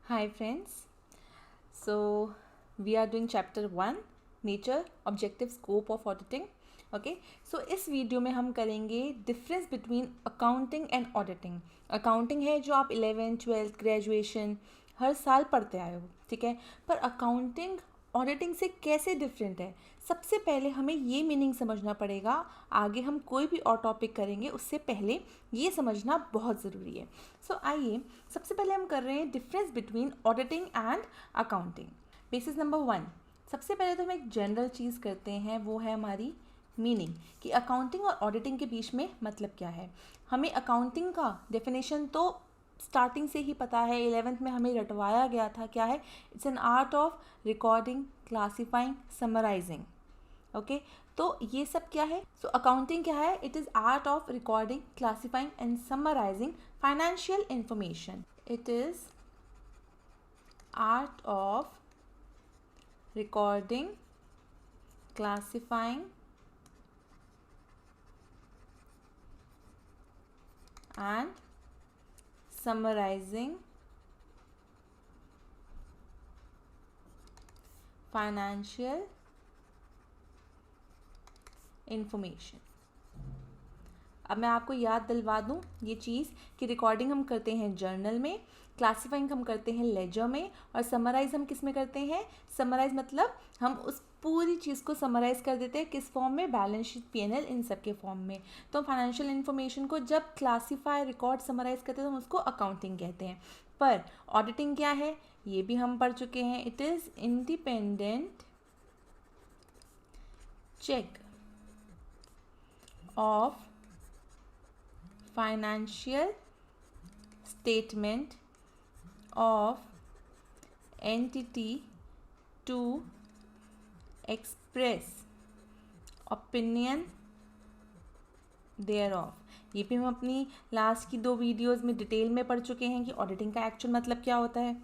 Hi friends. So we are doing chapter 1 nature objective scope of auditing. Okay so इस video में हम करेंगे difference between accounting and auditing. Accounting है जो आप 11th 12th ग्रेजुएशन हर साल पढ़ते आए हो, ठीक है. पर अकाउंटिंग ऑडिटिंग से कैसे डिफरेंट है, सबसे पहले हमें ये मीनिंग समझना पड़ेगा. आगे हम कोई भी और टॉपिक करेंगे उससे पहले ये समझना बहुत ज़रूरी है. सो आइए सबसे पहले हम कर रहे हैं difference between auditing and accounting. Basis number 1, सबसे पहले तो हम एक जनरल चीज़ करते हैं, वो है हमारी मीनिंग कि अकाउंटिंग और ऑडिटिंग के बीच में मतलब क्या है. हमें अकाउंटिंग का डेफिनेशन तो स्टार्टिंग से ही पता है, 11th में हमें रटवाया गया था. क्या है? It's an art of recording, classifying, summarising. Okay, तो ये सब क्या है? सो अकाउंटिंग क्या है? It is art of recording, classifying and summarising financial information. It is art of recording, classifying and summarizing financial information. अब मैं आपको याद दिलवा दूँ ये चीज़ कि रिकॉर्डिंग हम करते हैं जर्नल में, क्लासीफाइंग हम करते हैं लेजर में, और समराइज़ हम किस में करते हैं? समराइज़ मतलब हम उस पूरी चीज़ को समराइज़ कर देते हैं. किस फॉर्म में? बैलेंस शीट, पीएनएल, इन सब के फॉर्म में. तो फाइनेंशियल इन्फॉर्मेशन को जब क्लासीफाई, रिकॉर्ड, समराइज़ करते हैं तो हम उसको अकाउंटिंग कहते हैं. पर ऑडिटिंग क्या है ये भी हम पढ़ चुके हैं. It is independent check of financial statement of entity to express opinion thereof. ये भी हम अपनी लास्ट की 2 वीडियोज़ में डिटेल में पढ़ चुके हैं कि ऑडिटिंग का एक्चुअल मतलब क्या होता है.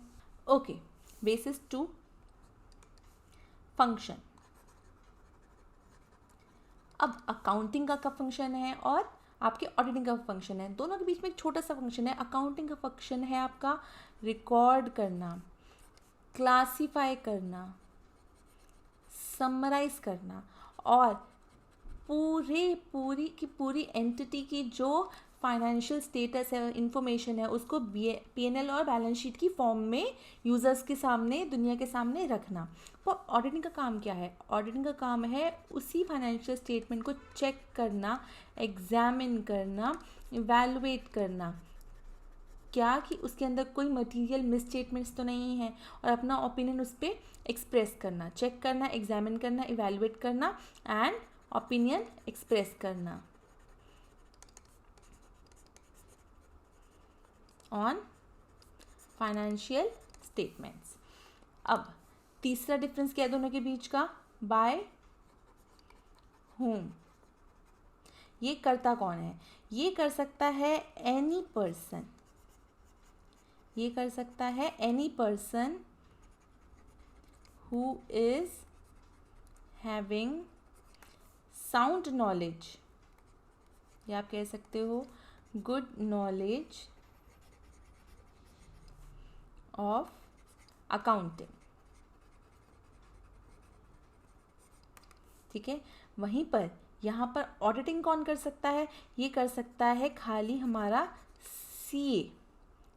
Okay, basis 2 function. अब अकाउंटिंग का फंक्शन है और आपके ऑडिटिंग का फंक्शन है. दोनों के बीच में एक छोटा सा फंक्शन है. अकाउंटिंग का फंक्शन है आपका रिकॉर्ड करना, क्लासीफाई करना, समराइज करना, और पूरी की पूरी एंटिटी की जो फाइनेंशियल स्टेटस है, इंफॉर्मेशन है, उसको पीएनएल और बैलेंस शीट की फॉर्म में यूज़र्स के सामने, दुनिया के सामने रखना. तो ऑडिटिंग का काम क्या है? ऑडिटिंग का काम है उसी फाइनेंशियल स्टेटमेंट को चेक करना, एग्जामिन करना, इवैल्यूएट करना, क्या कि उसके अंदर कोई मटेरियल मिसस्टेटमेंट्स तो नहीं है, और अपना ओपिनियन उस पर एक्सप्रेस करना. चेक करना, एग्जामिन करना, इवैल्यूएट करना एंड ओपिनियन एक्सप्रेस करना ऑन फाइनेंशियल स्टेटमेंट्स. अब तीसरा डिफरेंस क्या है दोनों के बीच का? By whom. ये करता कौन है? ये कर सकता है एनी पर्सन. ये कर सकता है any person who is having sound knowledge, या आप कह सकते हो गुड नॉलेज ऑफ अकाउंटिंग. ठीक है. वहीं पर यहाँ पर ऑडिटिंग कौन कर सकता है? ये कर सकता है खाली हमारा सीए.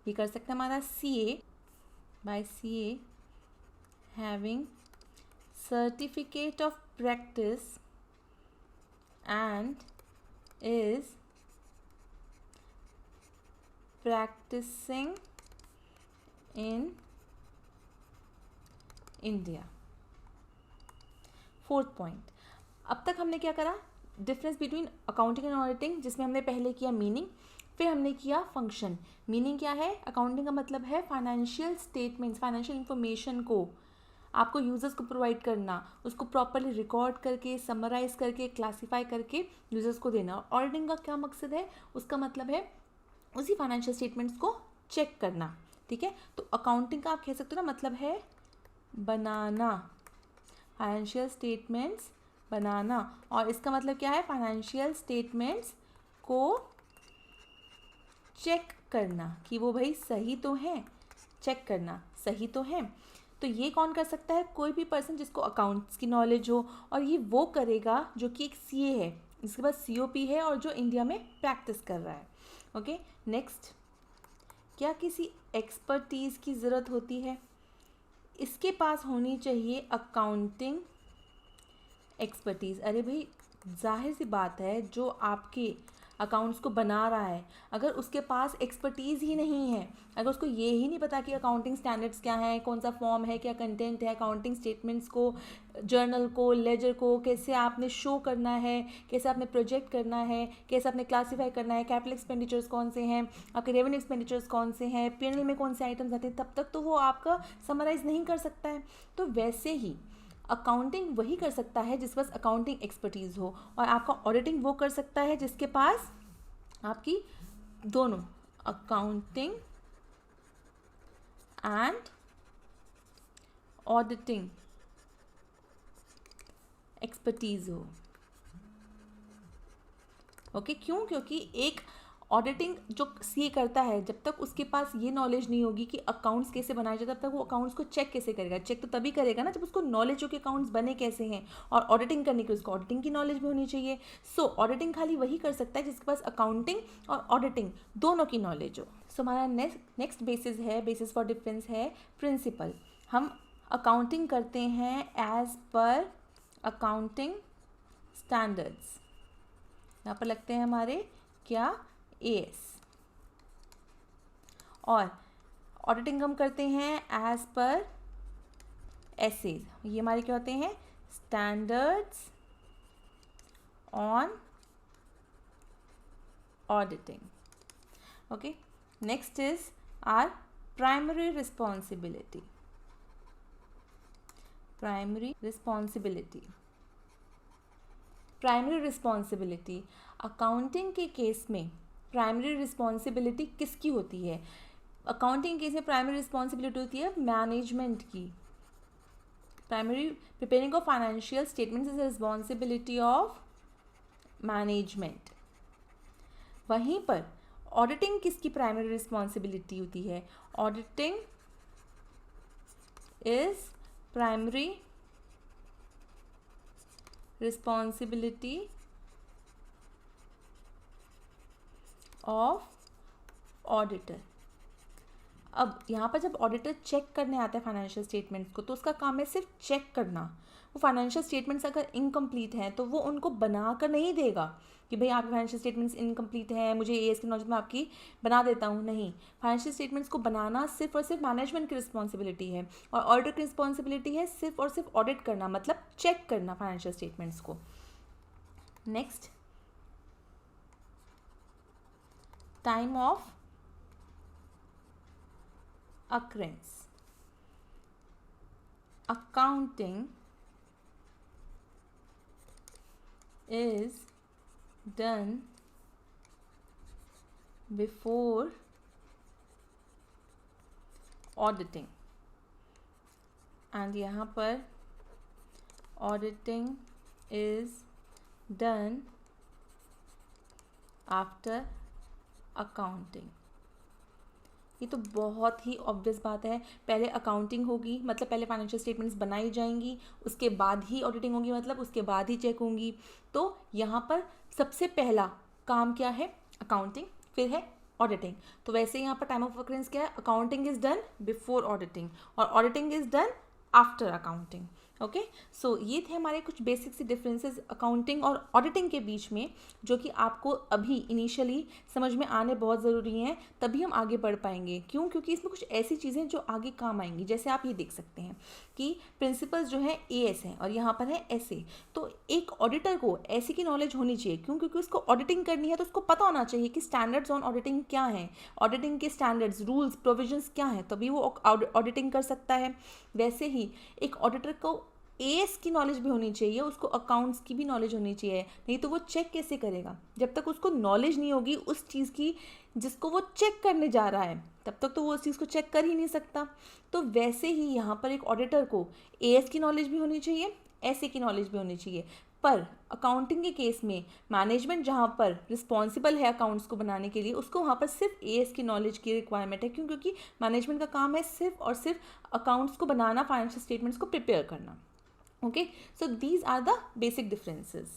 ये कर सकता है हमारा CA, by CA having certificate of practice and is practising in India. 4th point. अब तक हमने क्या करा? Difference between accounting and auditing, जिसमें हमने पहले किया मीनिंग, फिर हमने किया फंक्शन. मीनिंग क्या है? अकाउंटिंग का मतलब है फाइनेंशियल स्टेटमेंट्स, फाइनेंशियल इंफॉर्मेशन को आपको यूज़र्स को प्रोवाइड करना, उसको प्रॉपरली रिकॉर्ड करके, समराइज करके, क्लासीफाई करके यूज़र्स को देना. ऑडिटिंग का क्या मकसद है? उसका मतलब है उसी फाइनेंशियल स्टेटमेंट्स को चेक करना. ठीक है. तो अकाउंटिंग का आप कह सकते हो ना मतलब है बनाना, फाइनेंशियल स्टेटमेंट्स बनाना, और इसका मतलब क्या है? फाइनेंशियल स्टेटमेंट्स को चेक करना कि वो भाई सही तो हैं, चेक करना सही तो है। तो ये कौन कर सकता है? कोई भी पर्सन जिसको अकाउंट्स की नॉलेज हो, और ये वो करेगा जो कि एक सीए है, जिसके पास सीओपी है और जो इंडिया में प्रैक्टिस कर रहा है। ओके, नेक्स्ट, क्या किसी एक्सपर्टीज़ की ज़रूरत होती है? इसके पास होनी चाहिए अकाउंटिंग एक्सपर्टीज़। अरे भाई, जाहिर सी बात है, जो आपके अकाउंट्स को बना रहा है, अगर उसके पास एक्सपर्टीज़ ही नहीं है, अगर उसको ये ही नहीं पता कि अकाउंटिंग स्टैंडर्ड्स क्या हैं, कौन सा फॉर्म है, क्या कंटेंट है, अकाउंटिंग स्टेटमेंट्स को, जर्नल को, लेजर को कैसे आपने शो करना है, कैसे आपने प्रोजेक्ट करना है, कैसे आपने क्लासीफाई करना है, कैपिटल एक्सपेंडिचर्स कौन से हैं, आपके रेवेन्यू एक्सपेंडिचर्स कौन से हैं, पीएनएल में कौन से आइटम्स आते हैं, तब तक तो वो आपका समराइज़ नहीं कर सकता है। तो वैसे ही अकाउंटिंग वही कर सकता है जिसके पास अकाउंटिंग एक्सपर्टीज़ हो, और आपका ऑडिटिंग वो कर सकता है जिसके पास आपकी दोनों अकाउंटिंग एंड ऑडिटिंग एक्सपर्टीज़ हो। ओके, क्यों? क्योंकि एक ऑडिटिंग जो सीए करता है, जब तक उसके पास ये नॉलेज नहीं होगी कि अकाउंट्स कैसे बनाए जाते, तब तक वो अकाउंट्स को चेक कैसे करेगा? चेक तो तभी करेगा ना जब उसको नॉलेज हो कि अकाउंट्स बने कैसे हैं, और ऑडिटिंग करने की उसको ऑडिटिंग की नॉलेज भी होनी चाहिए। सो ऑडिटिंग खाली वही कर सकता है जिसके पास अकाउंटिंग और ऑडिटिंग दोनों की नॉलेज हो। सो हमारा नेक्स्ट बेसिस है, बेसिस फॉर डिफरेंस है प्रिंसिपल। हम अकाउंटिंग करते हैं एज पर अकाउंटिंग स्टैंडर्ड्स। यहाँ पर लगते हैं हमारे क्या? एएस। और ऑडिटिंग हम करते हैं एज पर एसेज। ये हमारे क्या होते हैं? Standards on auditing. Okay, next is are primary responsibility. Primary responsibility accounting के केस में प्राइमरी रिस्पॉन्सिबिलिटी किसकी होती है? अकाउंटिंग केस में प्राइमरी रिस्पॉन्सिबिलिटी होती है मैनेजमेंट की। Primary preparing of financial statements is responsibility of management. वहीं पर ऑडिटिंग किसकी प्राइमरी रिस्पॉन्सिबिलिटी होती है? Auditing is primary responsibility of auditor. अब यहाँ पर जब ऑडिटर चेक करने आता है फाइनेंशियल स्टेटमेंट्स को, तो उसका काम है सिर्फ चेक करना। वो फाइनेंशियल स्टेटमेंट्स अगर इनकम्प्लीट हैं तो वो उनको बना कर नहीं देगा कि भाई आपके फाइनेंशियल स्टेटमेंट्स इनकम्प्लीट हैं, मुझे एएस की नॉलेज में आपकी बना देता हूँ। नहीं, फाइनेंशियल स्टेटमेंट्स को बनाना सिर्फ और सिर्फ मैनेजमेंट की रिस्पॉन्सिबिलिटी है, और ऑडिटर की रिस्पॉन्सिबिलिटी है सिर्फ और सिर्फ ऑडिट करना, मतलब चेक करना फाइनेंशियल स्टेटमेंट्स को। Next, time of occurrence. Accounting is done before auditing, and यहाँ पर auditing is done after accounting। ये तो बहुत ही ऑब्वियस बात है। पहले अकाउंटिंग होगी, मतलब पहले फाइनेंशियल स्टेटमेंट्स बनाई जाएंगी, उसके बाद ही ऑडिटिंग होगी, मतलब उसके बाद ही चेक होंगी। तो यहाँ पर सबसे पहला काम क्या है? अकाउंटिंग, फिर है ऑडिटिंग। तो वैसे यहाँ पर टाइम ऑफ अकरेंस क्या है? Accounting is done before auditing और auditing is done after accounting. Okay, so ये थे हमारे कुछ बेसिक सी डिफरेंसेस अकाउंटिंग और ऑडिटिंग के बीच में, जो कि आपको अभी इनिशियली समझ में आने बहुत ज़रूरी हैं, तभी हम आगे बढ़ पाएंगे। क्यों? क्योंकि इसमें कुछ ऐसी चीज़ें जो आगे काम आएंगी। जैसे आप ये देख सकते हैं कि प्रिंसिपल्स जो है एएस हैं और यहाँ पर है एसए। तो एक ऑडिटर को एसए की नॉलेज होनी चाहिए। क्यों? क्योंकि उसको ऑडिटिंग करनी है, तो उसको पता होना चाहिए कि स्टैंडर्ड्स ऑन ऑडिटिंग क्या हैं, ऑडिटिंग के स्टैंडर्ड्स, रूल्स, प्रोविजंस क्या हैं, तभी वो ऑडिटिंग कर सकता है। वैसे ही एक ऑडिटर को एएस की नॉलेज भी होनी चाहिए, उसको अकाउंट्स की भी नॉलेज होनी चाहिए, नहीं तो वो चेक कैसे करेगा? जब तक उसको नॉलेज नहीं होगी उस चीज़ की जिसको वो चेक करने जा रहा है, तब तक तो वो उस चीज़ को चेक कर ही नहीं सकता। तो वैसे ही यहाँ पर एक ऑडिटर को एएस की नॉलेज भी होनी चाहिए, एसए की नॉलेज भी होनी चाहिए। पर अकाउंटिंग के केस में मैनेजमेंट जहाँ पर रिस्पॉन्सिबल है अकाउंट्स को बनाने के लिए, उसको वहाँ पर सिर्फ एएस की नॉलेज की रिक्वायरमेंट है। क्यों? क्योंकि मैनेजमेंट का काम है सिर्फ और सिर्फ अकाउंट्स को बनाना, फाइनेंशियल स्टेटमेंट्स को प्रिपेयर करना। Okay, so these are the basic differences.